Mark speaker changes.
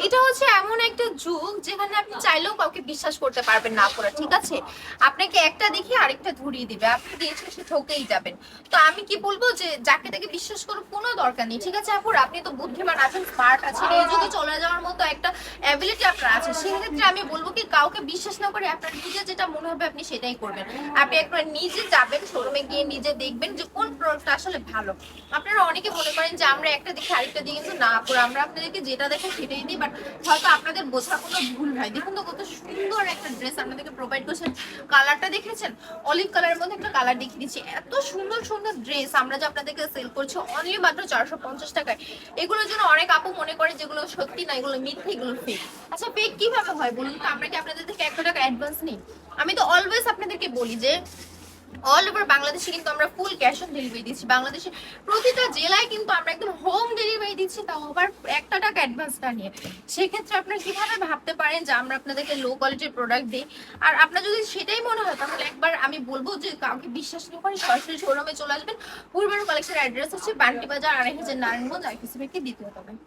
Speaker 1: এটা হচ্ছে এমন একটা যুগ যেখানে আপনি চাইলেও কাউকে বিশ্বাস করতে পারবেন না পুরো, ঠিক আছে? আপনাকে একটা দেখে আরেকটা ধরিয়ে দিবে, আপনি দিন শেষে ঠকেই যাবেন। তো আমি কি বলবো যে যাকে তাকে বিশ্বাস করার কোনো দরকার নেই, ঠিক আছে আপুর? আপনি তো বুদ্ধিমান আছেন, স্মার্ট আছেন, এই যুগে চলে যাওয়ার মতো একটা অ্যাবিলিটি আপনার আছে। সেক্ষেত্রে আমি বলবো কি কাউকে বিশ্বাস না করে আপনার নিজে যেটা মনে হবে আপনি সেটাই করবেন। আপনি একবার নিজে যাবেন শোরুমে গিয়ে নিজে দেখবেন যে কোন প্রোডাক্টটা আসলে ভালো। আপনারা অনেকে মনে করেন যে আমরা একটা দেখে আরেকটা দিই, কিন্তু না আপুর, আমরা আপনাদেরকে যেটা দেখে সেটাই দিই। বাট হয়তো আপনাদের বোঝা কোনো ভুল হয়। দেখুন তো কত সুন্দর একটা ড্রেস আপনাদেরকে প্রোভাইড করছেন। কালারটা দেখেছেন? অলিভ কালারের মধ্যে একটা কালার দেখিয়ে দিচ্ছি। এত সুন্দর সুন্দর ড্রেস আমরা যে আপনাদেরকে সেল করছি অনলি মাত্র 450 টাকায়। এগুলোর জন্য অনেক আপু মনে করে যেগুলো সত্যি না, এগুলো মিথ্যে, এগুলো ফেক। আচ্ছা ফেক কিভাবে হয় বলুন তো? আমরা কি আপনাদের থেকে 1 টাকা অ্যাডভান্স নিই? আমি তো অলওয়েজ আপনাদেরকে বলি যে অল ওভার বাংলাদেশে কিন্তু আমরা ফুল ক্যাশ অন ডেলিভারি দিচ্ছি। বাংলাদেশের প্রতিটা জেলায় কিন্তু আমরা একদম হোম ডেলিভারি দিচ্ছি, তাও আবার 1 টাকা অ্যাডভান্স না নিয়ে। সেক্ষেত্রে আপনারা কিভাবে ভাবতে পারেন যে আমরা আপনাদেরকে লো কোয়ালিটির প্রোডাক্ট দিই? আর আপনার যদি সেটাই মনে হয় তাহলে একবার আমি বলবো যে কাউকে বিশ্বাস না করে সরাসরি শোরুমে চলে আসবেন। পূর্বের কালেকশন অ্যাড্রেস হচ্ছে বান্টি বাজার, 2500 নারায়ণগঞ্জ, আইপিসি ব্যাংকের দ্বিতীয় তলায়।